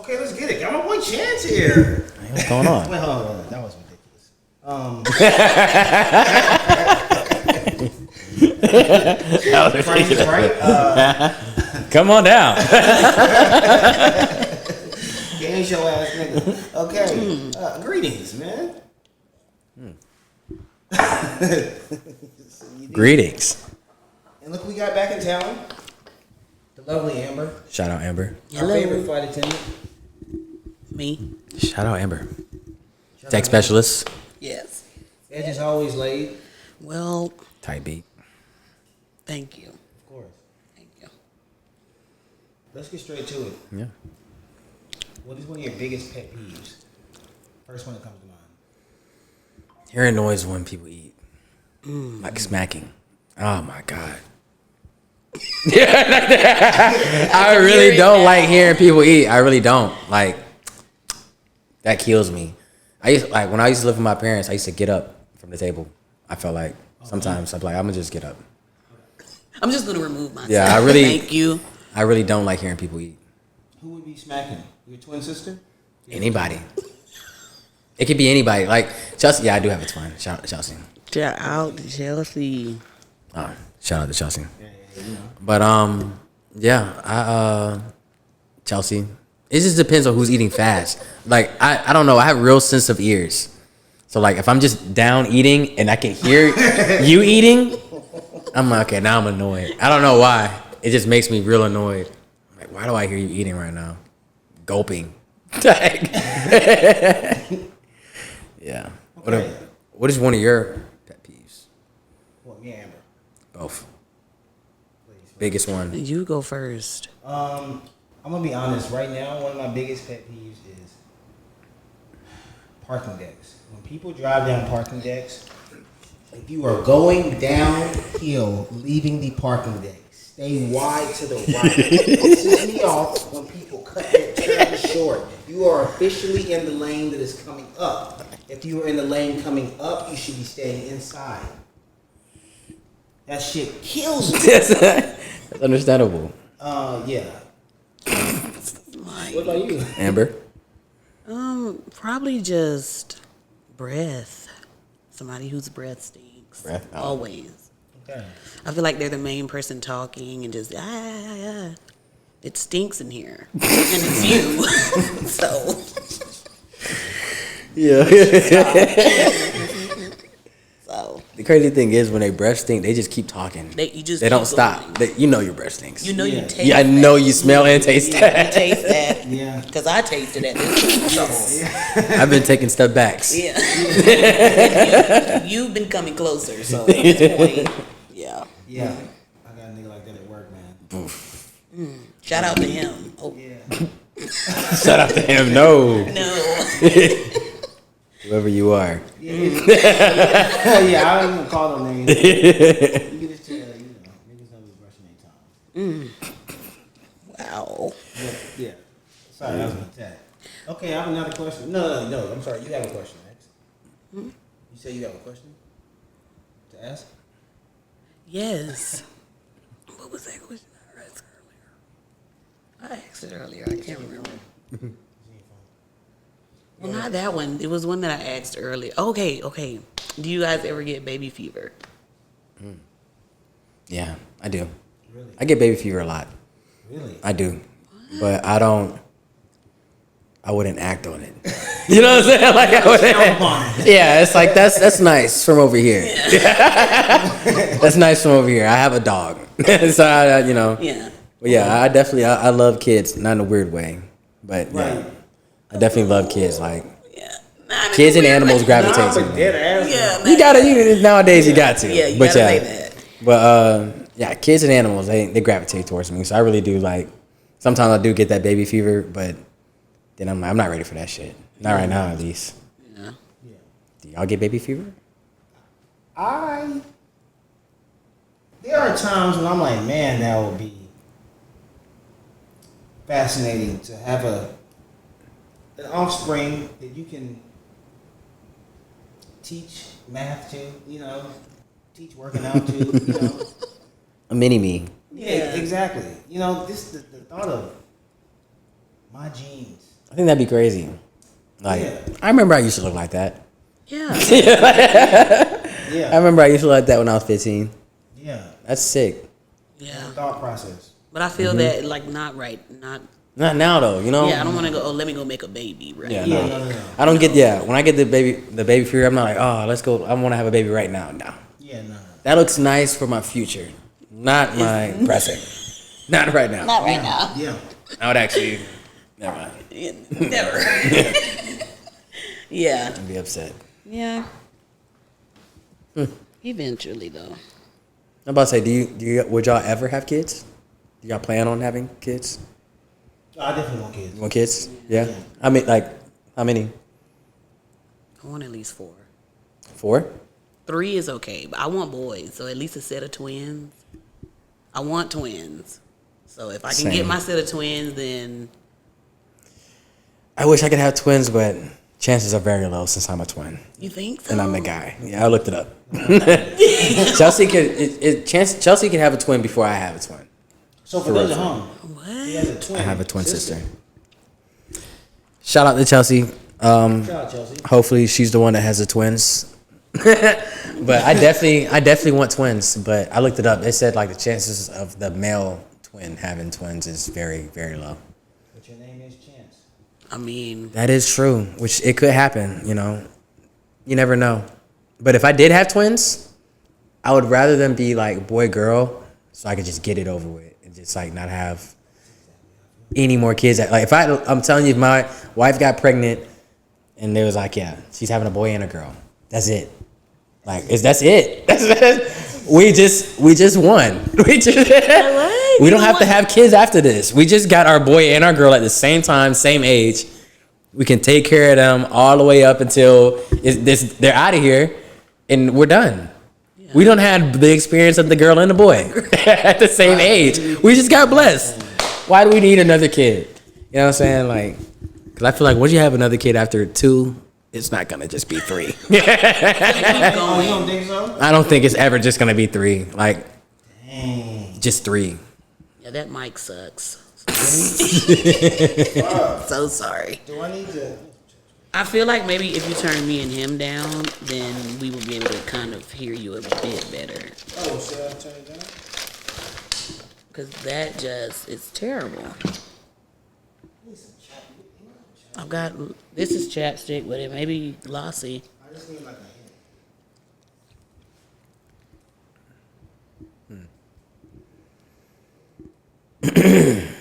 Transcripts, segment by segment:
Okay, let's get it. Got my boy Chance here. Hey, what's going on? Wait, hold on. That was ridiculous. That was ridiculous. Right? Come on down. Game show ass nigga. Okay. Greetings, man. Greetings. And look, we got back in town. The lovely Amber. Shout out Amber. Our favorite flight attendant. Me. Shout out Amber. Tech specialist. Yes. Edge is always late. Well, Tight beat. thank you. Of course. Thank you. Let's get straight to it. Yeah. What is one of your biggest pet peeves? First one that comes to mind. Hearing noise when people eat. Like smacking. Oh my God. I really don't like hearing people eat. I really don't. Like, that kills me. When I used to live with my parents, I used to get up from the table. I felt like sometimes I'm like, I'm gonna just get up. I'm just gonna remove myself. Yeah, I really Thank you. I really don't like hearing people eat. Who would be smacking? Your twin sister? Anybody. It could be anybody. Like Chelsea. Yeah, I do have a twin. Shout out to Chelsea. Shout out to Chelsea. Shout out to Chelsea. Yeah, you know. But yeah, Chelsea. It just depends on who's eating fast. Like I don't know. I have real sensitive ears. So like if I'm just down eating and I can hear you eating, I'm like, okay, now I'm annoyed. I don't know why. It just makes me real annoyed. I'm like, why do I hear you eating right now? Gulping. Yeah. Okay. What is one of your pet peeves? Well, me and Amber. Both. Please. Biggest one. You go first. I'm gonna be honest. Right now, one of my biggest pet peeves is parking decks. When people drive down parking decks, if you are going downhill, leaving the parking deck, stay wide to the right. It pisses me off when people cut that turn short. You are officially in the lane that is coming up. If you are in the lane coming up, you should be staying inside. That shit kills me. That's understandable. Yeah. What about you? Amber? Probably just breath. Somebody whose breath stinks. Breath? Oh. Always. Okay. I feel like they're the main person talking and just it stinks in here, and it's you. So. Yeah. So. The crazy thing is when they breath stink, they just keep talking. They don't stop. You know your breath stinks. You know you taste. Yeah, I know you smell and taste You that. taste that. Yeah. Because I tasted it. So, I've been taking step backs. yeah. You've been coming closer. So at this point, yeah. Yeah. I got a nigga like that at work, man. Shout out to him. Oh Yeah. Shout out to him. No. no. Whoever you are. Yeah, I don't even call them names. You can just tell, niggas know we brushing their time. Wow. Yeah. Sorry, that was an attack. Okay, I have another question. No. I'm sorry. You have a question next. You said you have a question to ask? Yes. What was that question I asked earlier? I asked it earlier. I can't remember. Well, not that one. It was one that I asked earlier. Okay. Do you guys ever get baby fever? Yeah, I do. Really? I get baby fever a lot. Really? I do. But I wouldn't act on it. You know what I'm saying? Like I wouldn't. Yeah, it's like that's nice from over here. Yeah. That's nice from over here. I have a dog. So Yeah. But yeah, I definitely I love kids, not in a weird way. But yeah. Right. I definitely love kids. Like Yeah. kids and animals gravitate to me. Dead ass. Yeah. You gotta nowadays you got to. Yeah, you but gotta yeah. say that. But yeah, kids and animals they gravitate towards me. So I really do like. Sometimes I do get that baby fever, but then I'm not ready for that shit. Not right now, at least. Yeah. Do y'all get baby fever? There are times when I'm like, man, that would be fascinating to have an offspring that you can teach math to, teach working out to, A mini me. Yeah, exactly. The thought of my genes I think that'd be crazy. Like, Yeah. I remember I used to look like that. Yeah. Yeah. I remember I used to look like that when I was 15. Yeah. That's sick. Yeah. Thought process. But I feel that like not right. Not. Not now though, you know. Yeah. I don't want to go. Oh, let me go make a baby. Right. Yeah, Yeah, no. no. I don't get. Yeah, when I get the baby fear, I'm not like, oh, let's go. I want to have a baby right now. No, Yeah, no. that looks nice for my future, not my present. Not right now. Not right now. Yeah. I would actually. Never mind. Never. Yeah. I'd be upset. Yeah. Eventually, though. I'm about to say, would y'all ever have kids? Do y'all plan on having kids? I definitely want kids. You want kids? Yeah. I mean, like, how many? I want at least 4. 4? 3 is okay, but I want boys, so at least a set of twins. I want twins. So if I can get Same. my set of twins, then I wish I could have twins, but chances are very low since I'm a twin you think so? and I'm the guy. Yeah, I looked it up. Chelsea Chelsea can have a twin before I have a twin. So for those at home, What? he has a twin. I have a twin sister. Shout out to Chelsea. Shout out Chelsea. Hopefully she's the one that has the twins. But I definitely want twins. But I looked it up. It said like the chances of the male twin having twins is very, very low. But your name is Chance. I mean, That is true, which it could happen, you know. You never know. But if I did have twins, I would rather them be like boy girl so I could just get it over with and just like not have any more kids. Like I'm telling you, if my wife got pregnant and they was like, yeah, she's having a boy and a girl. That's it. Like that's it. We just won. We don't have to have kids after this. We just got our boy and our girl at the same time, same age. We can take care of them all the way up until they're out of here, and we're done. Yeah. We don't have the experience of the girl and the boy at the same age. We just got blessed. Why do we need another kid? You know what I'm saying? Like, because I feel like once you have another kid after 2, it's not gonna just be 3. Oh, you don't think so? I don't think it's ever just gonna be 3. Like, Dang. just 3. yeah, that mic sucks. So sorry. Do I need to? I feel like maybe if you turn me and him down, then we will be able to kind of hear you a bit better. Oh, should I turn it down? Because that just, it's terrible. I've got, this is chapstick, but it may be glossy. I just need like a hint.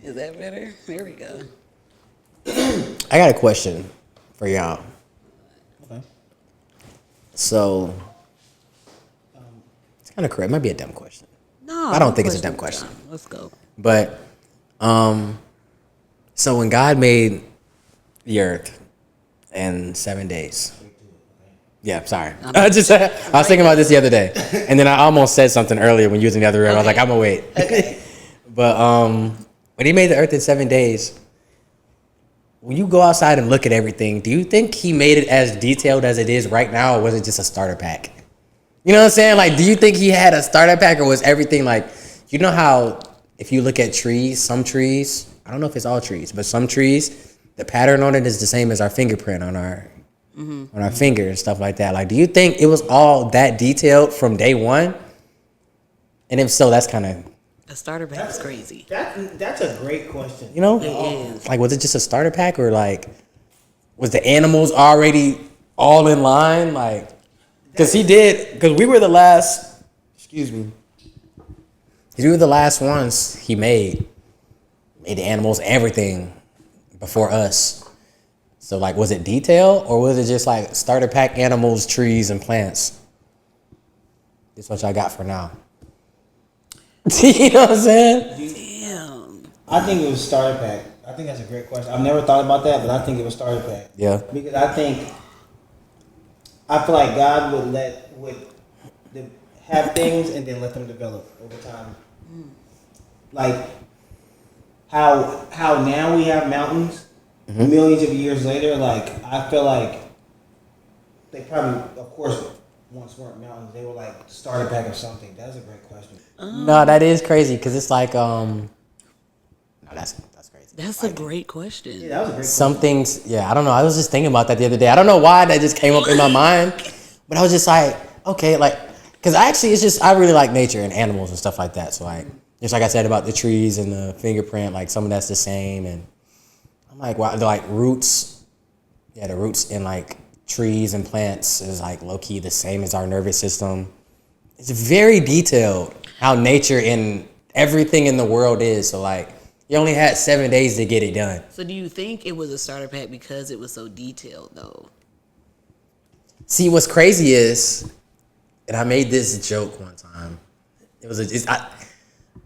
Is that better? There we go. I got a question for y'all. Okay. So, it's kind of correct. It might be a dumb question. No, I don't think it's a dumb question. Let's go. But, so when God made the earth in 7 days. Yeah, sorry. I was thinking about this the other day. And then I almost said something earlier when you was in the other room. I was like, I'm going to wait. Okay. But when he made the earth in 7 days, when you go outside and look at everything, do you think he made it as detailed as it is right now, or was it just a starter pack? You know what I'm saying? Like, do you think he had a starter pack, or was everything like, you know how if you look at trees, some trees, I don't know if it's all trees, but some trees, the pattern on it is the same as our fingerprint on our finger and stuff like that. Like, do you think it was all that detailed from day one? And if so, that's kind of, A starter pack is crazy. That's a great question. you know, It is. like, was it just a starter pack, or like, was the animals already all in line? Like, because we were the last, excuse me, we were the last ones he made the animals, everything before us. So like, was it detail, or was it just like starter pack animals, trees, and plants? That's what y'all got for now. You know what I'm saying? Damn. I think it was starter pack. I think that's a great question. I've never thought about that, but I think it was starter pack. Yeah. Because I feel like God would have things and then let them develop over time. Like how now we have mountains millions of years later. Like I feel like they probably, of course, once weren't mountains. They were like the starter pack of something. That's a great question. No, that is crazy because it's like no, that's crazy. That's a great question. Yeah, that was a great Some question. things, yeah, I don't know. I was just thinking about that the other day. I don't know why that just came up in my mind, but I was just like, okay, like, because actually it's just I really like nature and animals and stuff like that. So like, just like I said about the trees and the fingerprint, like some of that's the same, and I'm like, wow, the like roots, yeah, the roots in like trees and plants is like low key the same as our nervous system. It's very detailed how nature and everything in the world is. So like, you only had 7 days to get it done. So do you think it was a starter pack because it was so detailed, though? See, what's crazy is, and I made this joke one time. It was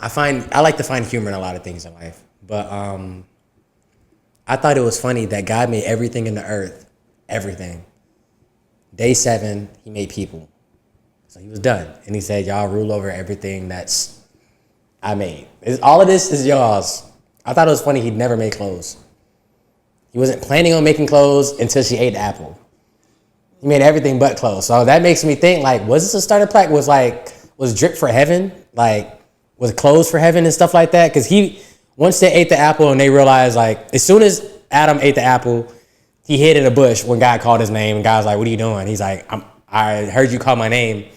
I like to find humor in a lot of things in life, but I thought it was funny that God made everything in the earth, everything. Day 7, he made people. So he was done. And he said, y'all rule over everything that's I made. All of this is y'all's. I thought it was funny he'd never made clothes. He wasn't planning on making clothes until she ate the apple. He made everything but clothes. So that makes me think, like, was this a starter pack? Was drip for heaven? Like, was clothes for heaven and stuff like that? Because once they ate the apple and they realized, like, as soon as Adam ate the apple, he hid in a bush when God called his name. And God was like, what are you doing? He's like, I heard you call my name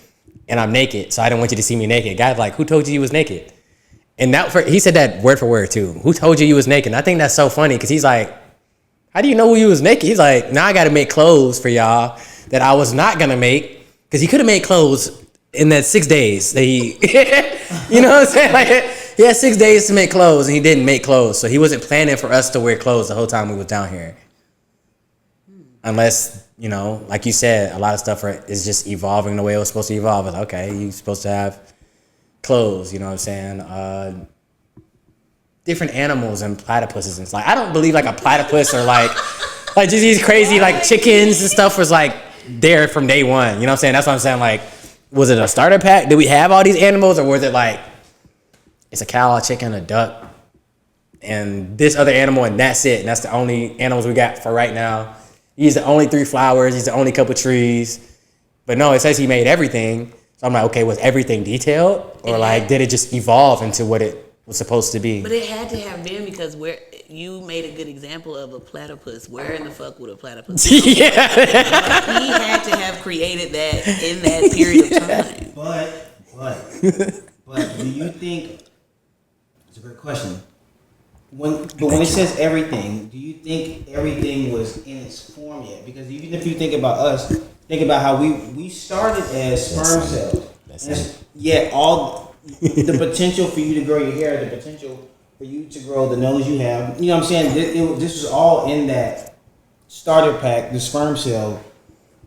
and I'm naked. So I didn't want you to see me naked. God's like, who told you was naked? And he said that word for word too. Who told you was naked? And I think that's so funny because he's like, how do you know you was naked? He's like, now I got to make clothes for y'all that I was not going to make, because he could have made clothes in that 6 days that he, you know what I'm saying? Like, he had 6 days to make clothes and he didn't make clothes. So he wasn't planning for us to wear clothes the whole time we was down here. Unless, you know, like you said, a lot of stuff is just evolving the way it was supposed to evolve. It's like, okay, you're supposed to have clothes, you know what I'm saying? Different animals and platypuses and stuff. Like, I don't believe like a platypus or like just these crazy like chickens and stuff was like there from day one. You know what I'm saying? That's what I'm saying. Like, was it a starter pack? Did we have all these animals, or was it like it's a cow, a chicken, a duck, and this other animal, and that's it? And that's the only animals we got for right now. He's the only 3 flowers. He's the only couple trees. But no, it says he made everything. So I'm like, okay, was everything detailed, or like did it just evolve into what it was supposed to be? But it had to have been, because you made a good example of a platypus. Where in the fuck would a platypus be? Yeah. He had to have created that in that period of time. But do you think, it's a great question. When it says everything, do you think everything was in its form yet? Because even if you think about us, think about how we started as sperm cells. Yeah, all the potential for you to grow your hair, the potential for you to grow the nose you have. You know what I'm saying? This was all in that starter pack, the sperm cell.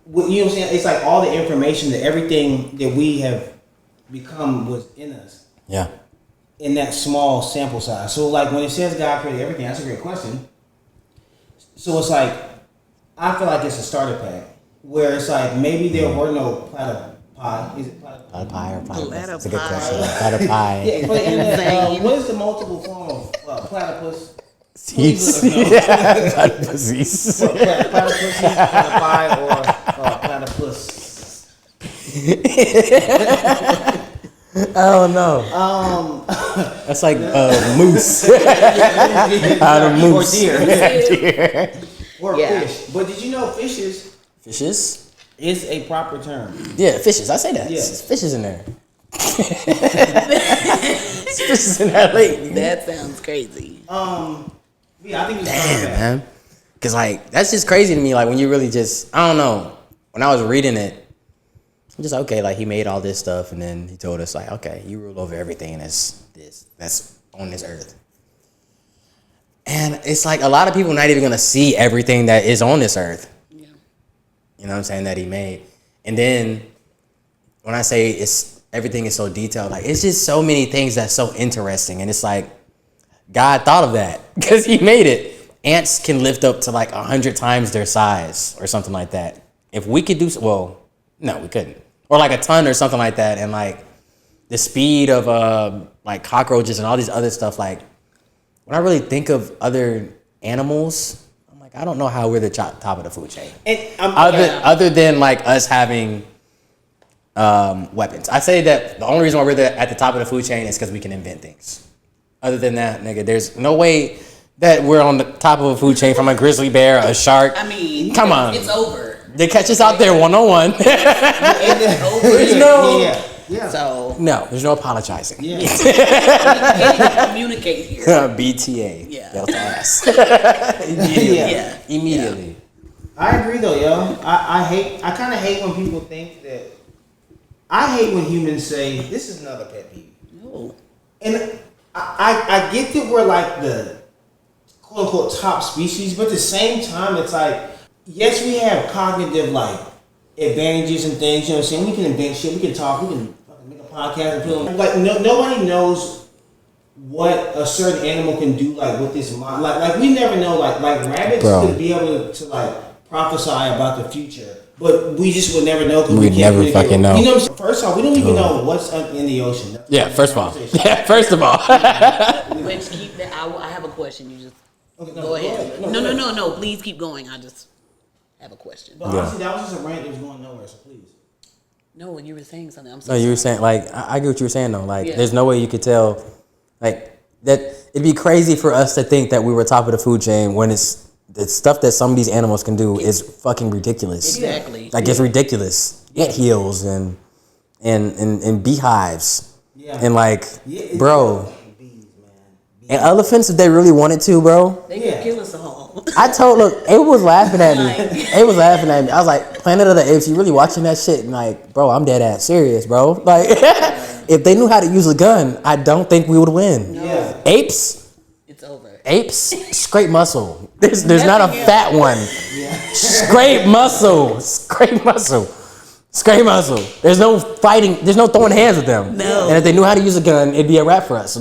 You know what I'm saying? It's like all the information, that everything that we have become was in us. Yeah. In that small sample size. So like when it says God created everything, that's a great question. So it's like, I feel like it's a starter pack where it's like maybe there were no platypi. Is it platypi? Platypi or platypus? That's a good Platypi. question. Platypi. Yeah, but in that, what is the multiple form of platypus? Seeds. Yeah. Platypus. Platypus, platypi, or platypus. I don't know. That's like moose. Out of moose. Or deer. Or Yeah. fish. But did you know fishes Fishes? is a proper term? Yeah, fishes. I say that. Yeah. There's fishes in there. There's fishes in that lake. That sounds crazy. Yeah, I think it's Damn, bad. man. Because, like, that's just crazy to me. Like, when you really just, I don't know. When I was reading it, I'm just, okay, like, he made all this stuff, and then he told us, like, okay, you rule over everything that's on this earth. And it's like a lot of people not even going to see everything that is on this earth. Yeah. You know what I'm saying, that he made. And then when I say everything is so detailed, like, it's just so many things that's so interesting. And it's like, God thought of that because he made it. Ants can lift up to like 100 times their size or something like that. If we could do so, well, no, we couldn't. Or like a ton or something like that. And like the speed of like cockroaches and all these other stuff, like when I really think of other animals, I'm like, I don't know how we're the top of the food chain. And Other than like us having weapons. I say that the only reason why we're at the top of the food chain is because we can invent things. Other than that, nigga, there's no way that we're on the top of a food chain from a grizzly bear, a shark. I mean, come on. it's over. They catch us out there one-on-one. It's over. There's no... Yeah. So No, there's no apologizing. Yeah. we can communicate here. BTA. Yeah. Delta ass. Immediately. Yeah. Immediately. I agree though, yo. I kind of hate when people think that. I hate when humans say this is another pet peeve. No. And I get that we're like the quote unquote top species, but at the same time, it's like, yes, we have cognitive like advantages and things. You know what I'm saying? We can invent shit. We can talk. We can fucking make a podcast and put on. Like nobody knows what a certain animal can do. Like with this mind. Like we never know. Like rabbits could be able to like prophesy about the future. But we just would never know. We never fucking know. You know what I'm saying? First off, we don't even know what's in the ocean. Yeah, first of all. First of all. Which keep that. I have a question. You just Okay, go ahead. No. Please keep going. I just have a question. But honestly, that was just a rant that was going nowhere. So please. No, when you were saying something, I'm so No, you were sorry. saying, like, I get what you were saying, though. Like, Yeah. there's no way you could tell, like, that it'd be crazy for us to think that we were top of the food chain when it's the stuff that some of these animals can do is fucking ridiculous. Exactly. Like, it's ridiculous. Ant hills and beehives. Yeah. And, like, Yeah, bro. Bees, man. And elephants, if they really wanted to, bro. They could kill us all. Look, Abe was laughing at me. Abe was laughing at me. I was like, Planet of the Apes, you really watching that shit? And like, bro, I'm dead ass serious, bro. Like, if they knew how to use a gun, I don't think we would win. Yeah. Apes, It's over. scrape muscle. There's not a fat one. Scrape muscle. There's no fighting. There's no throwing hands with them. No. And if they knew how to use a gun, it'd be a wrap for us. So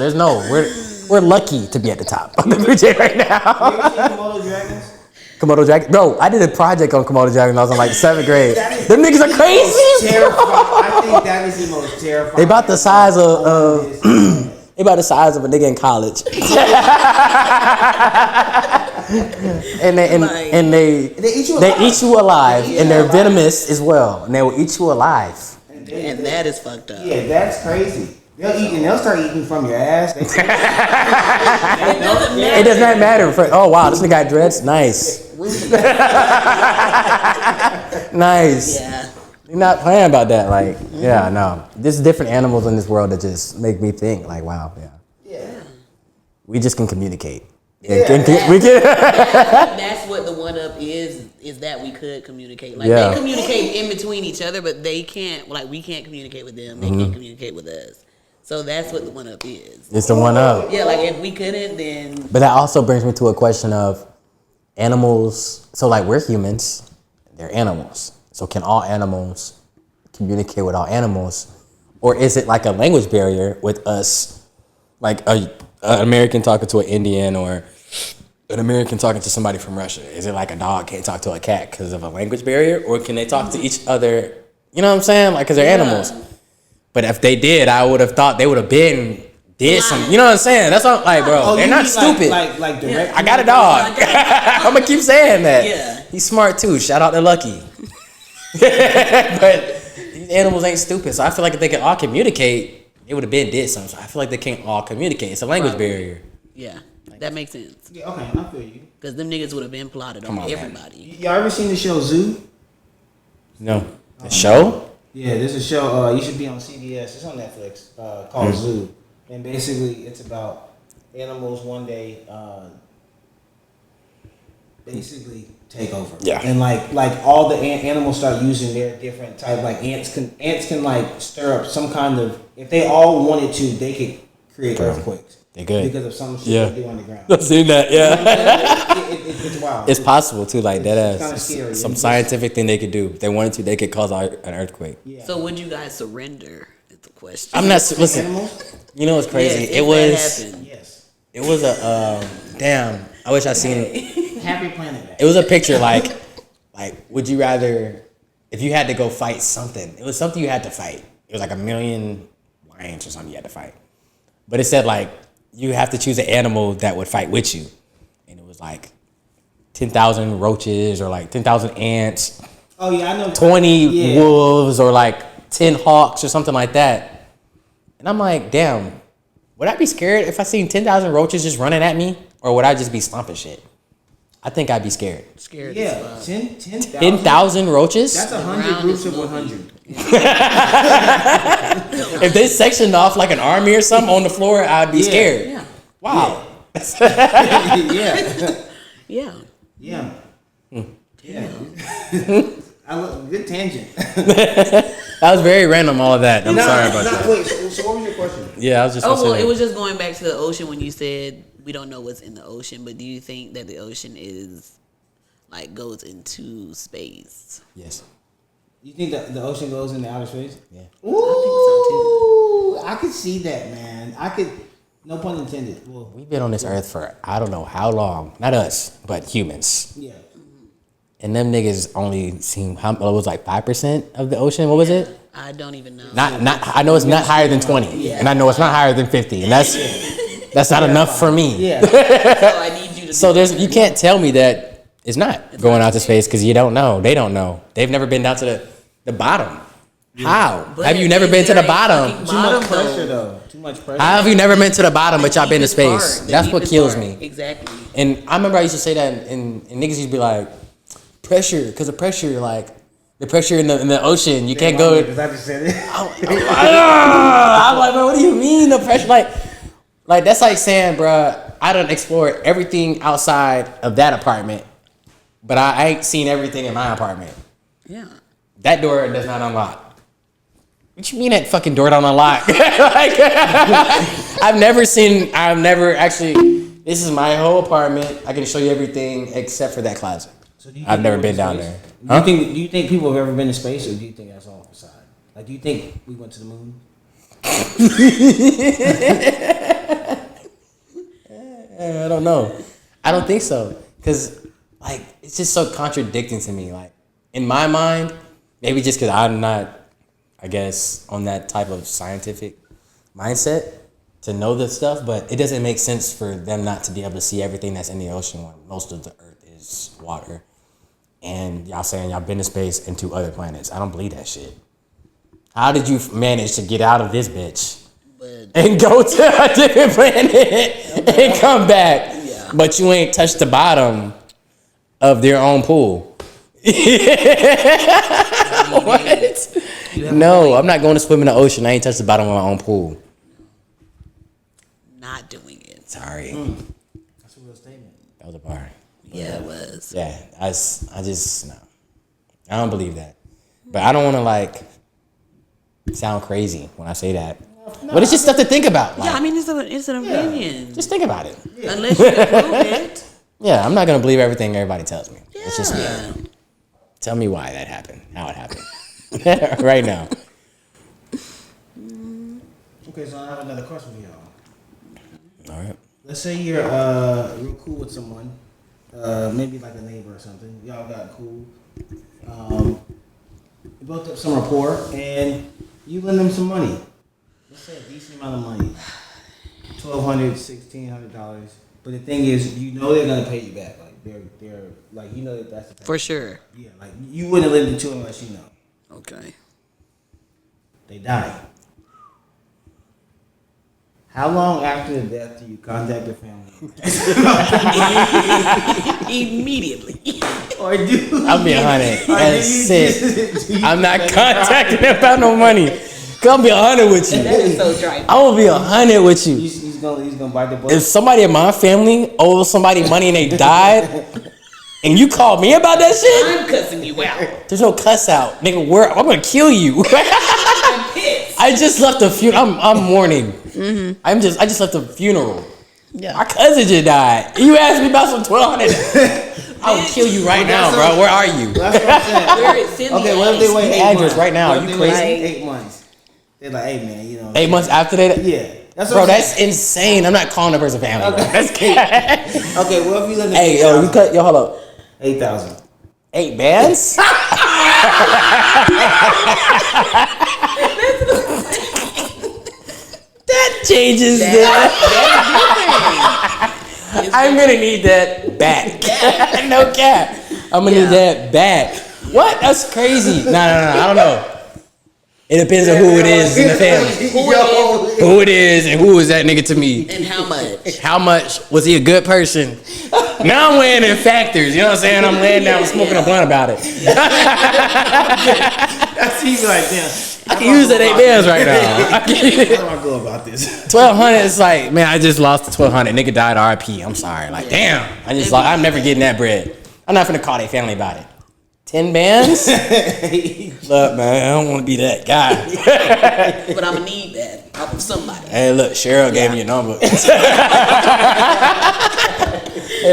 we're lucky to be at the top of the food chain right now. You ever seen Komodo dragons? Komodo dragon. Bro, I did a project on Komodo dragon when I was in like 7th grade. Them niggas are crazy. Terrifying. I think that is the most terrifying. They about the size of they about the size of a nigga in college. and they eat you alive, and they're venomous as well, and they will eat you alive. And that is fucked up. Yeah, that's crazy. They'll start eating from your ass. It doesn't matter. It does not matter. Oh wow, this nigga got dreads. Nice. Nice. Yeah. You're not playing about that. Like, yeah, no. There's different animals in this world that just make me think, like, wow, yeah. Yeah. We just can communicate. Yeah. We can. That's what the one up is that we could communicate. Like Yeah. they communicate in between each other, but they can't. Like we can't communicate with them. They can't communicate with us. So that's what the one up is. It's the one up. Yeah, like if we couldn't, then But that also brings me to a question of animals. So, like, we're humans, they're animals. So, can all animals communicate with all animals? Or is it like a language barrier with us, like an American talking to an Indian or an American talking to somebody from Russia? Is it like a dog can't talk to a cat because of a language barrier? Or can they talk to each other? You know what I'm saying? Like, because they're animals. But if they did, I would have thought they would have did some. You know what I'm saying? That's what I'm like, bro. They're not stupid. Like direct. I got a dog. I'm gonna keep saying that. Yeah. He's smart too. Shout out to Lucky. But these animals ain't stupid, so I feel like if they could all communicate, it would have did something. So I feel like they can't all communicate. It's a language barrier. yeah, that makes sense. Yeah, okay, I feel you. Because them niggas would have been plotted on on, man. everybody. Y'all ever seen the show Zoo? No, the show. Yeah, there's a show. You should be on CBS. It's on Netflix. Called Zoo, and basically it's about animals one day basically take over. Yeah. And like all the animals start using their different type. Like ants can like stir up some kind of. If they all wanted to, they could create earthquakes. They good. Because of some shit Yeah. they do underground. I've seen that. Yeah. It's wild. It's possible too, like that. It's kinda scary. Some scientific thing they could do. If they wanted to, they could cause an earthquake. Yeah. So would you guys surrender? Is the question. I'm not. Listen, Animals? you know what's crazy? Yes, it if was. that happened. Yes. It was a. Damn. I wish I seen it. Happy Planet. Man. It was a picture like, would you rather, if you had to go fight something? It was something you had to fight. It was like 1,000,000 lions or something you had to fight. But it said like you have to choose an animal that would fight with you, and it was like 10,000 roaches or like 10,000 ants, Oh yeah, I know. 20 wolves or like 10 hawks or something like that. And I'm like, damn, would I be scared if I seen 10,000 roaches just running at me? Or would I just be slumping shit? I think I'd be scared. Scared. Yeah, 10,000. 10,000 roaches? That's 100 groups of 100. If they sectioned off like an army or something on the floor, I'd be scared. Yeah. Wow. Yeah. Yeah. Yeah. Yeah. I look good tangent. That was very random, all of that. I'm sorry about that. Wait, so what was your question? Yeah, I was just Oh, gonna say well, that. it was just going back to the ocean when you said we don't know what's in the ocean, but do you think that the ocean is like goes into space? Yes. You think that the ocean goes into outer space? Yeah. Ooh, I could see that, man. I could. No pun intended. Well, We've been on this earth for I don't know how long. Not us, but humans. yeah. And them niggas only seen how it was like 5% of the ocean. What was it? I don't even know. Not. I know it's not higher than 20, and I know it's not higher than 50, and that's not enough for me. Yeah. So I need you to. So you can't tell me that it's not going out to space because you don't know. They don't know. They've never been down to the bottom. How? But Have you never been to the there bottom? ain't Too bottom, much pressure, though. Too much pressure. How have you never been to the bottom, but y'all been to The space? deepest That's what part, kills the me. deepest part. Exactly. And I remember I used to say that, and niggas used to be like, pressure, because of pressure, like the pressure in the ocean, you can't go. Because I just said it. I'm like, bro, what do you mean the pressure? Like that's like saying, bro, I done explored everything outside of that apartment, but I ain't seen everything in my apartment. Yeah. That door does not unlock. What you mean that fucking door don't unlock? Like, I've never actually. This is my whole apartment. I can show you everything except for that closet. So do you I've think never we been went down to there. space? Do you think people have ever been to space, or do you think that's all facade? Like, do you think we went to the moon? I don't know. I don't think so. Because, like, it's just so contradicting to me. Like, in my mind, maybe just because I'm not, I guess, on that type of scientific mindset to know this stuff, but it doesn't make sense for them not to be able to see everything that's in the ocean when most of the earth is water. And y'all saying y'all been to space and to other planets. I don't believe that shit. How did you manage to get out of this bitch and go to a different planet and come back? Yeah. But you ain't touched the bottom of their own pool. What? No, I'm not going to swim in the ocean. I ain't touched the bottom of my own pool. Not doing it. Sorry. That's a real statement. That was a bar. Yeah, it was. Yeah, I just, no. I don't believe that. But I don't want to, like, sound crazy when I say that. No, but it's just stuff to think about. Like, Yeah, I mean, it's an opinion. just think about it. Unless you can prove it. Yeah, I'm not going to believe everything everybody tells me. It's just me. Yeah. Tell me why that happened, how it happened. Right now. Okay, so I have another question for y'all. All right. Let's say you're real cool with someone, maybe like a neighbor or something. Y'all got cool. You built up some rapport, and you lend them some money. Let's say a decent amount of money, $1,200, $1,600. But the thing is, you know they're gonna pay you back. Like they're like, you know that's the type. For sure. Yeah, like you wouldn't lend it to them unless you know Okay. they die. How long after the death do you contact their family? Immediately. Or do I'll be 100. That's it. I'm not contacting them about no money. I'll be 100 with you. That is so dry. I will be 100 with you. He's gonna bite the bullet. If somebody in my family owes somebody money and they died, and you call me about that shit, I'm cussing you out. there's no cuss out, nigga. I'm gonna kill you. I'm pissed. I just left a funeral. I'm mourning. Mm-hmm. I just left a funeral. Yeah. My cousin just died. You asked me about some 1,200. I would kill you right now, bro. Where are you? That's what I'm saying. Where it's in Okay, the what if they ice. wait 8 Address months? right now. What if You they wait crazy? 8 months. They're like, hey man, you know. 8 months after that? Yeah. That's what Bro, I'm that's saying. insane. I'm not calling the person family, bro. That's Okay, well if you let them Hey, yo, you cut. Yo, hold up. 8,000. 8 bands? That changes that. I'm gonna need that back. No cap. I'm gonna need that back. What? That's crazy. No. I don't know. It depends on who it is in the family. Who it is and who is that nigga to me. And how much? How much? Was he a good person? Now I'm weighing in factors. You know what I'm saying? I'm laying down smoking a blunt about it. That's even like, damn. I can use that 8 bands right now. How do I go about this? 1,200 is like, man, I just lost the 1,200. Nigga died RIP. I'm sorry. Like, damn. I'm never getting that bread. I'm not finna call their family about it. 10 bands? Look, man, I don't want to be that guy. But I'm gonna need that off of somebody. Hey, look, Cheryl gave me your number. Hey,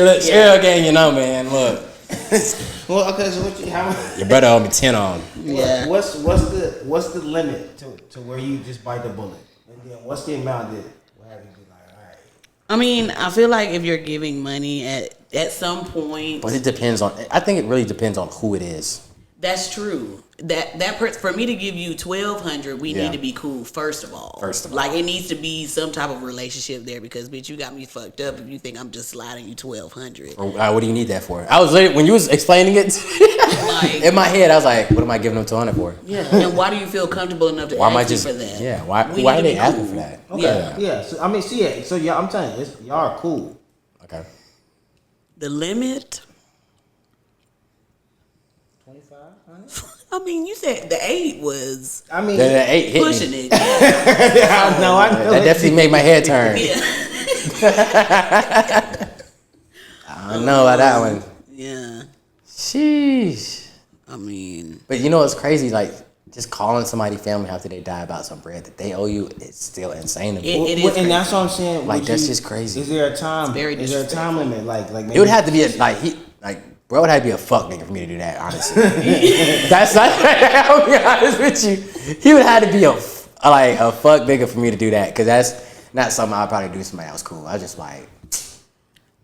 look, Cheryl gave me your number, man. Look. Well, okay, so how Your brother owed me 10 on. Yeah. What's the limit to where you just bite the bullet? And then what's the amount that will have you be like, all right? I mean, I feel like if you're giving money at some point, But it depends on, I think it really depends on who it is. that's true. For me to give you 1,200, we need to be cool first of all. Like it needs to be some type of relationship there because bitch, you got me fucked up if you think I'm just sliding you 1,200. What do you need that for? I was literally, when you was explaining it Like, in my head, I was like, what am I giving them 200 for? yeah. And why do you feel comfortable enough to ask me for that? Yeah, why We are need to they be asking cool. for that? Okay. Yeah. So I mean, see it. So y'all, I'm telling you, y'all are cool. Okay. The limit. 2,500. I mean, you said the 8 was I mean, The 8 hit pushing me. it. Yeah. I know. That definitely made my head turn. Yeah. I know about that one. Yeah. Sheesh. I mean, But you know what's crazy? Like, just calling somebody family after they die about some bread that they owe you is still insane to me. It is and crazy. that's what I'm saying. Like, Would that's you- just crazy. Is there a time? It's very Is there a time limit? Like maybe It would have to be bro would have to be a fuck nigga for me to do that, honestly. That's not, I'll be honest with you. He would have to be a fuck nigga for me to do that, because that's not something I'd probably do to somebody else cool. I was just like,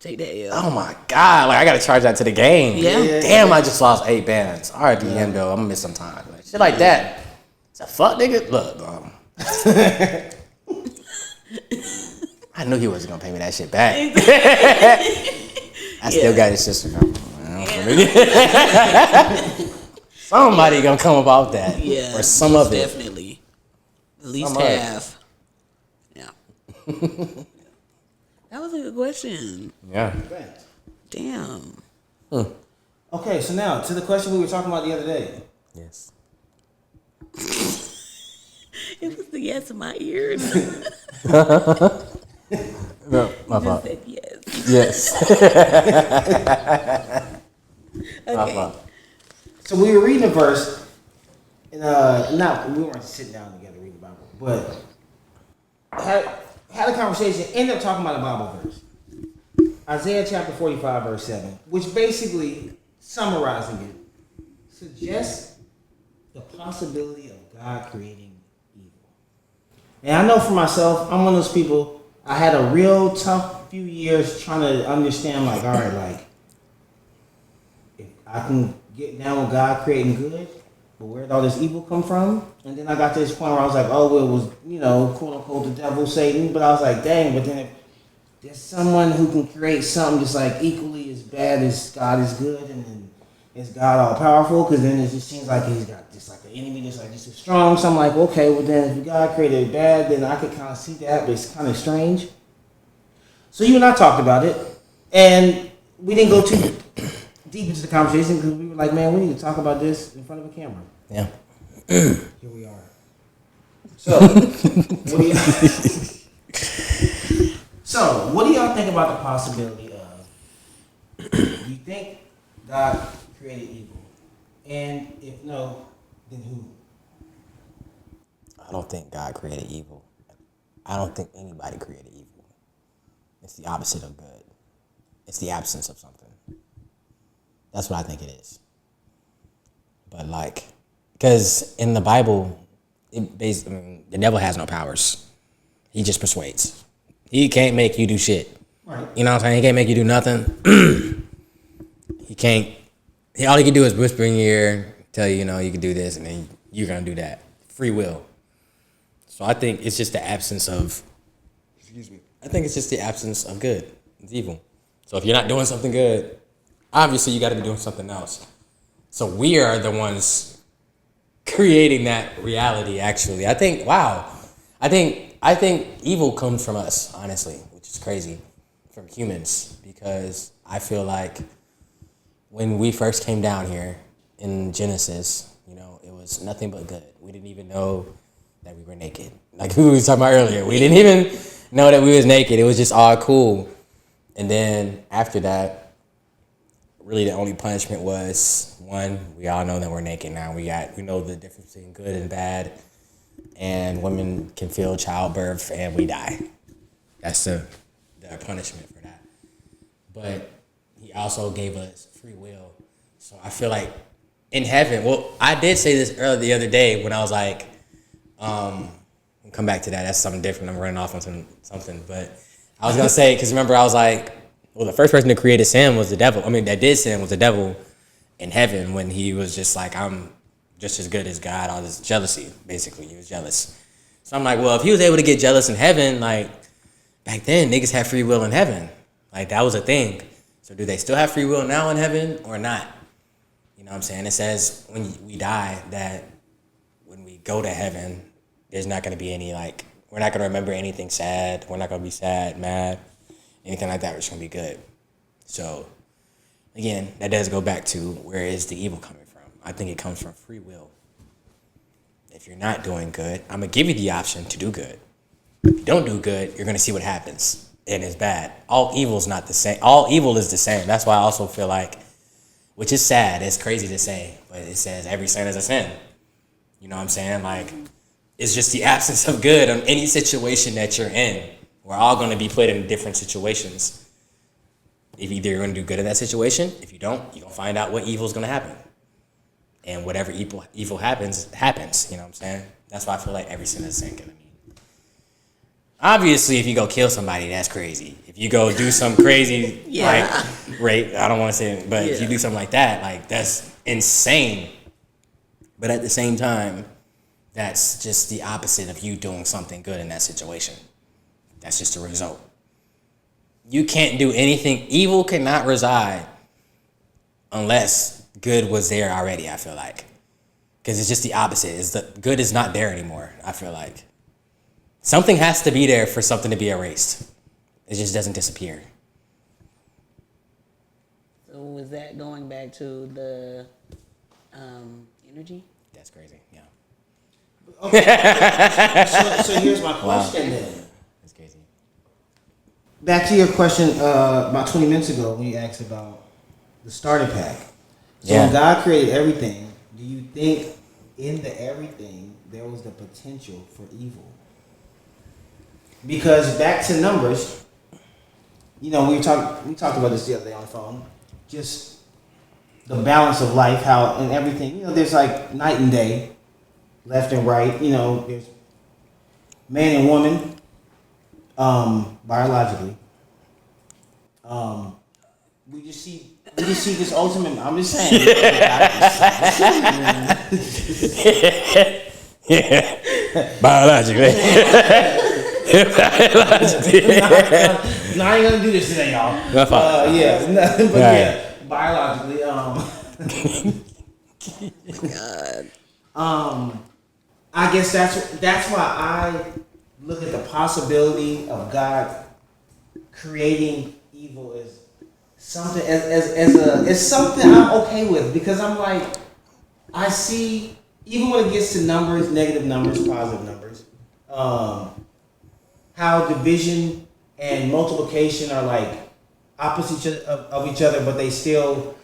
take that L. oh my God, like I gotta charge that to the game. Yeah. Damn, I just lost 8 bands. RIP him though, I'm gonna miss some time. Like, shit like that. It's a fuck nigga? Look, bro. I knew he wasn't gonna pay me that shit back. I still got his sister. Somebody gonna come about that. Yeah. Or some of it. Definitely. At least Some of it. half. Yeah. That was a good question. Yeah. Damn. Okay, so now to the question we were talking about the other day. Yes. It was the yes in my ears. No, my I fault. said yes. Yes. My Okay. fault. So we were reading a verse, and we weren't sitting down together reading the Bible, but had a conversation. Ended up talking about a Bible verse, Isaiah chapter 45, verse 7, which basically summarizing it suggests the possibility of God creating evil. And I know for myself, I'm one of those people. I had a real tough few years trying to understand, like, all right, like, if I can get down with God creating good, but where did all this evil come from? And then I got to this point where I was like, oh, well, it was, quote unquote, the devil, Satan. But I was like, dang, but then if there's someone who can create something just like equally as bad as God is good, and then is God all powerful? Because then it just seems like he's got just like an enemy just as strong. So I'm like, okay, well then if God created bad, then I could kind of see that, but it's kind of strange. So you and I talked about it, and we didn't go too deep into the conversation because we were like, man, we need to talk about this in front of a camera. Yeah. Here we are. So, what do y'all think about the possibility of, you think God created evil? And if no, then who? I don't think God created evil. I don't think anybody created evil. It's the opposite of good. It's the absence of something. That's what I think it is. But because in the Bible, the devil has no powers. He just persuades. He can't make you do shit. Right. You know what I'm saying? He can't make you do nothing. He can't. All he can do is whisper in your ear, tell you, you can do this, and then you're gonna do that. Free will. So I think it's just the absence of. Excuse me. I think it's just the absence of good. It's evil. So if you're not doing something good, obviously you got to be doing something else. So we are the ones creating that reality. Actually, I think I think evil comes from us, honestly, which is crazy, from humans, because I feel like when we first came down here in Genesis, it was nothing but good. We didn't even know that we were naked. Like we were talking about earlier, we didn't even know that we was naked. It was just all cool. And then after that, really the only punishment was, one, we all know that we're naked now. We know the difference between good and bad, and women can feel childbirth and we die. That's the punishment for that. But he also gave us free will. So I feel like in heaven, well, I did say this earlier the other day when I was like, we'll come back to that. That's something different. I'm running off on something. But I was going to say, because remember I was like, well, the first person that created sin was the devil. I mean, that did sin was the devil in heaven, when he was just like, I'm just as good as God. All this jealousy, basically. He was jealous. So I'm like, well, if he was able to get jealous in heaven, like, back then, niggas had free will in heaven. Like, that was a thing. So do they still have free will now in heaven or not? You know what I'm saying? It says when we die that when we go to heaven, there's not going to be any, like, we're not going to remember anything sad. We're not going to be sad, mad, anything like that. We're just going to be good. So, again, that does go back to where is the evil coming from? I think it comes from free will. If you're not doing good, I'm going to give you the option to do good. If you don't do good, you're going to see what happens. And it's bad. All evil is not the same. All evil is the same. That's why I also feel like, which is sad, it's crazy to say, but it says every sin is a sin. You know what I'm saying? Like, it's just the absence of good on any situation that you're in. We're all going to be put in different situations. If either you're going to do good in that situation, if you don't, you're going to find out what evil is going to happen. And whatever evil happens. You know what I'm saying? That's why I feel like every sin is a sin. Obviously, if you go kill somebody, that's crazy. If you go do some crazy, like, rape, I don't want to say it, but if you do something like that, like, that's insane. But at the same time, that's just the opposite of you doing something good in that situation. That's just a result. You can't do anything. Evil cannot reside unless good was there already, I feel like. Because it's just the opposite. Good is not there anymore, I feel like. Something has to be there for something to be erased. It just doesn't disappear. So was that going back to the energy? That's crazy, yeah. Okay. So here's my question then. That's crazy. Back to your question about 20 minutes ago when you asked about the starter pack. So when God created everything, do you think in the everything there was the potential for evil? Because back to numbers, we talked about this the other day on the phone. Just the balance of life, how and everything. There's like night and day, left and right. There's man and woman, biologically. We just see this ultimate. I'm just saying. Biologically. No, I ain't gonna do this today, y'all. Biologically, I guess that's why I look at the possibility of God creating evil as something as something I'm okay with, because I'm like, I see, even when it gets to numbers, negative numbers, positive numbers, how division and multiplication are like opposite of each other, but they still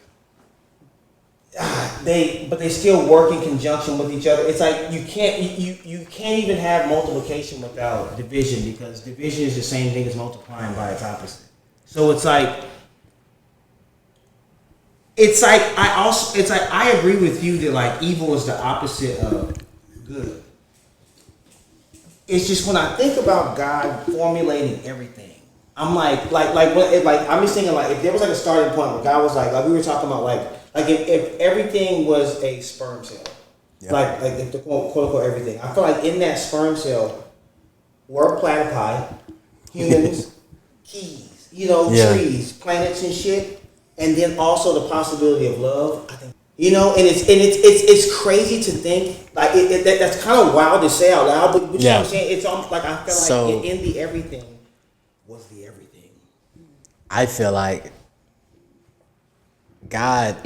work in conjunction with each other. It's like you can't even have multiplication without division, because division is the same thing as multiplying by its opposite. So it's like I agree with you that like evil is the opposite of good. It's just when I think about God formulating everything, I'm like I'm just thinking, like, if there was like a starting point where God was like we were talking about like if everything was a sperm cell, like if the quote unquote everything, I feel like in that sperm cell were platypi, humans, keys, trees, planets and shit, and then also the possibility of love. I think You know, and it's crazy to think like that's kind of wild to say out loud, but you know what I'm saying? It's almost like I feel like in the everything was the everything. I feel like God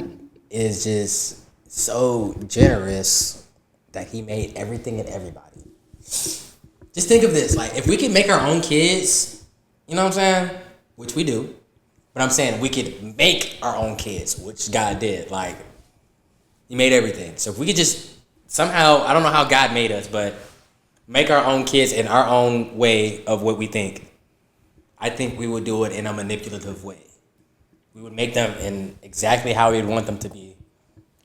is just so generous that he made everything and everybody. Just think of this, like if we could make our own kids, you know what I'm saying? Which we do. But I'm saying we could make our own kids, which God did. Like he made everything. So if we could just somehow, I don't know how God made us, but make our own kids in our own way of what we think, I think we would do it in a manipulative way. We would make them in exactly how we'd want them to be,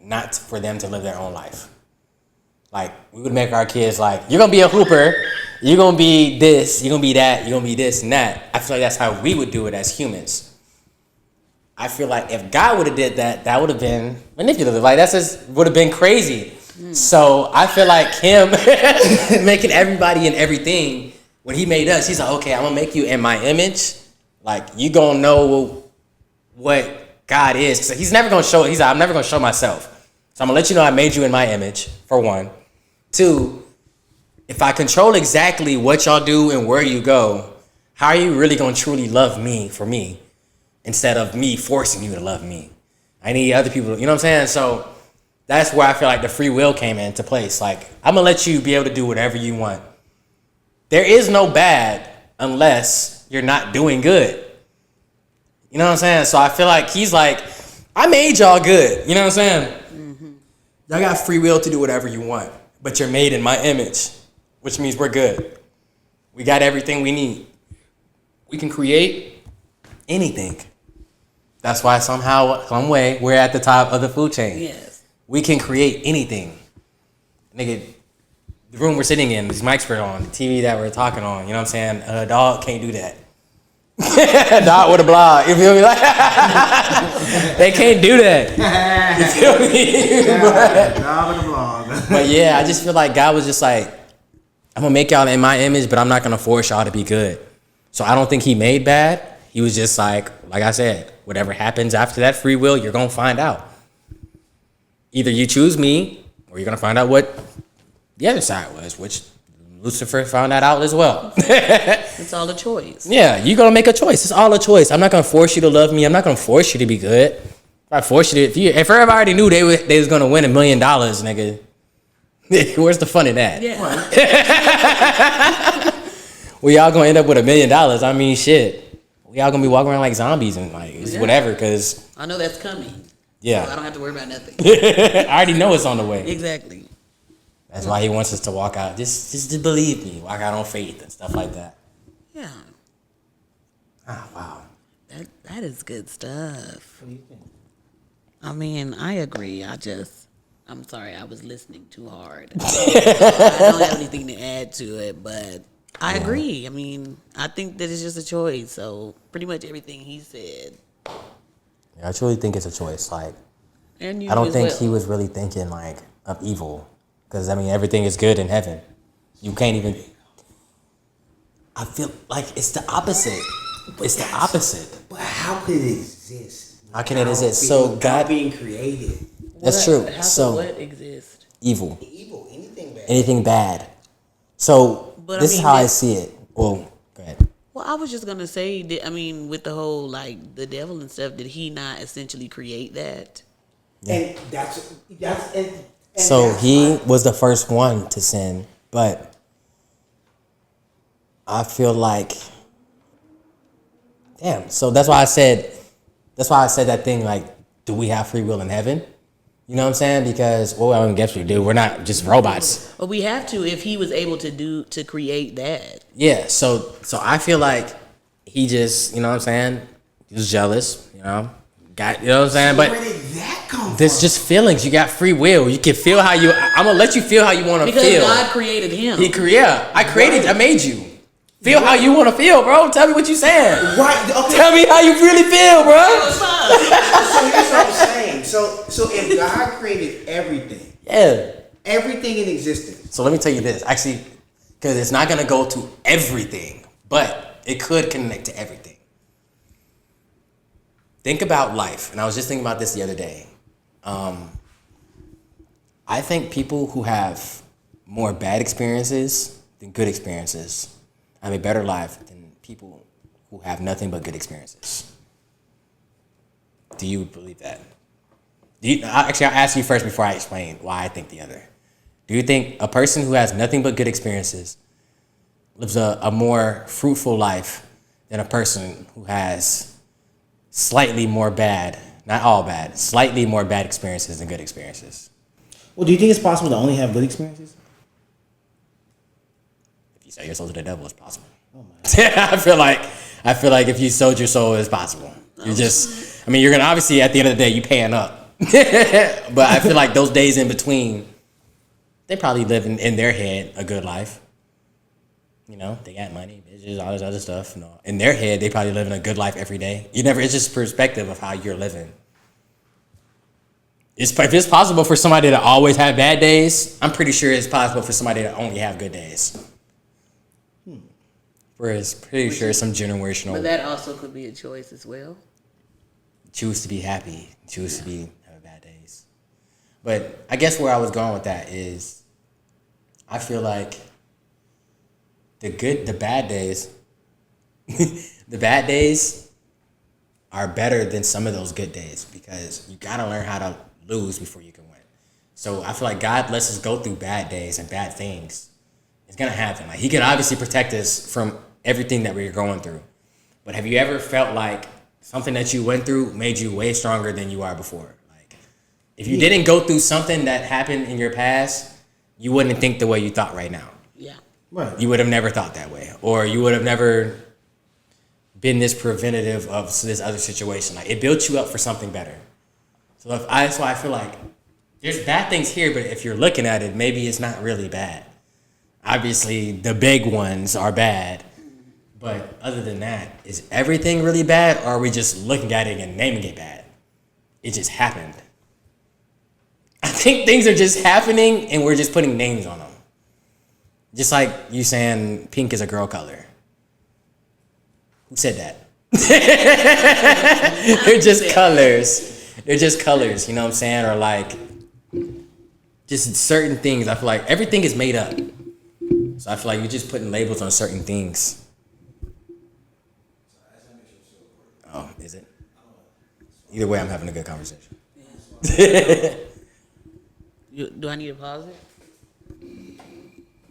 not for them to live their own life. Like, we would make our kids like, you're going to be a hooper, you're going to be this, you're going to be that, you're going to be this and that. I feel like that's how we would do it as humans. I feel like if God would have did that, that would have been manipulative. Like, that's just would have been crazy. So I feel like him making everybody and everything, when he made us, he's like, okay, I'm going to make you in my image. Like, you going to know what God is. So he's never going to show, he's like, I'm never going to show myself. So I'm going to let you know I made you in my image, for one. Two, if I control exactly what y'all do and where you go, how are you really going to truly love me for me instead of me forcing you to love me? I need other people, you know what I'm saying? So that's where I feel like the free will came into place. Like, I'm going to let you be able to do whatever you want. There is no bad unless you're not doing good. You know what I'm saying? So I feel like he's like, I made y'all good. You know what I'm saying? Mm-hmm. Y'all got free will to do whatever you want, but you're made in my image, which means we're good. We got everything we need. We can create anything. That's why somehow, some way, we're at the top of the food chain. Yes. We can create anything. Nigga, the room we're sitting in, these mics we're on, the TV that we're talking on, you know what I'm saying? A dog can't do that. Dog with a blog, you feel me? Like, they can't do that. You feel me? Dog with a blog. But yeah, I just feel like God was just like, I'm gonna make y'all in my image, but I'm not gonna force y'all to be good. So I don't think he made bad. He was just like I said, whatever happens after that free will, you're gonna find out. Either you choose me, or you're gonna find out what the other side was, which Lucifer found that out as well. It's all a choice. Yeah, you're gonna make a choice. It's all a choice. I'm not gonna force you to love me. I'm not gonna force you to be good. If I force you to, if everybody already knew they was gonna win $1 million, nigga, where's the fun in that? Yeah. We all gonna end up with $1 million. I mean, shit. We all gonna be walking around like zombies and like whatever. Cause I know that's coming. Yeah. So I don't have to worry about nothing. I already know it's on the way. Exactly. That's why he wants us to walk out. Just to believe me. Walk out on faith and stuff like that. Yeah. Oh, wow. That is good stuff. What do you think? I mean, I agree. I'm sorry, I was listening too hard. I don't have anything to add to it, but I agree. I mean, I think that it's just a choice. So pretty much everything he said. Yeah, I truly think it's a choice. Like, And you I don't as think well. he was really thinking like of evil. Because, I mean, everything is good in heaven. You can't even... I feel like it's the opposite. It's the opposite. But how could it exist? How can it exist? So God being created. That's true. How So could what exist? evil, Evil, anything bad. anything bad. So But, this I is mean, how I see it. Well, go ahead. Well, I was just gonna say that. I mean, with the whole like the devil and stuff, did he not essentially create that? And that's and So that's he why- was the first one to sin, but I feel like, damn. So that's why I said that thing. Like, do we have free will in heaven? You know what I'm saying? Because, well, I guess we do. We're not just robots. But we have to if he was able to create that. Yeah. So I feel like he just, you know what I'm saying? He was jealous. You know, you know what I'm saying? But where did that come there's from? just feelings. You got free will. You can feel how you. I'm gonna let you feel how you want to Because feel. God created him. I made you. Feel how you want to feel, bro. Tell me what you saying. Right. Okay. Tell me how you really feel, bro. So here's what I'm saying. So if God created everything, Yeah. everything in existence. So let me tell you this, actually, because it's not gonna go to everything, but it could connect to everything. Think about life, and I was just thinking about this the other day. I think people who have more bad experiences than good experiences have a better life than people who have nothing but good experiences. Do you believe that? Actually, I'll ask you first before I explain why I think the other. Do you think a person who has nothing but good experiences lives a more fruitful life than a person who has slightly more bad, not all bad, slightly more bad experiences than good experiences? Well, do you think it's possible to only have good experiences? If you sell your soul to the devil, it's possible. Oh my. I feel like if you sold your soul, it's possible. You're just, I mean, you're gonna obviously at the end of the day you paying up, but I feel like those days in between, they probably live in their head a good life. You know, they got money, bitches, all this other stuff. You know, in their head, they probably living a good life every day. It's just perspective of how you're living. If it's possible for somebody to always have bad days, I'm pretty sure it's possible for somebody to only have good days. Whereas pretty sure some generational. But that also could be a choice as well. Choose to be happy, choose to be have bad days. But I guess where I was going with that is, I feel like the bad days, the bad days are better than some of those good days because you gotta learn how to lose before you can win. So I feel like God lets us go through bad days and bad things. It's gonna happen. Like He can obviously protect us from everything that we're going through. But have you ever felt like something that you went through made you way stronger than you are before? Like if you didn't go through something that happened in your past, you wouldn't think the way you thought right now. Yeah. Right. You would have never thought that way. Or you would have never been this preventative of this other situation. Like it built you up for something better. So that's why I feel like there's bad things here, but if you're looking at it, maybe it's not really bad. Obviously, the big ones are bad. But other than that, is everything really bad, or are we just looking at it and naming it bad? It just happened. I think things are just happening, and we're just putting names on them. Just like you saying pink is a girl color. Who said that? They're just colors. They're just colors, you know what I'm saying? Or like, just certain things. I feel like everything is made up. So I feel like you're just putting labels on certain things. Oh, is it? Either way, I'm having a good conversation. Do I need to pause it?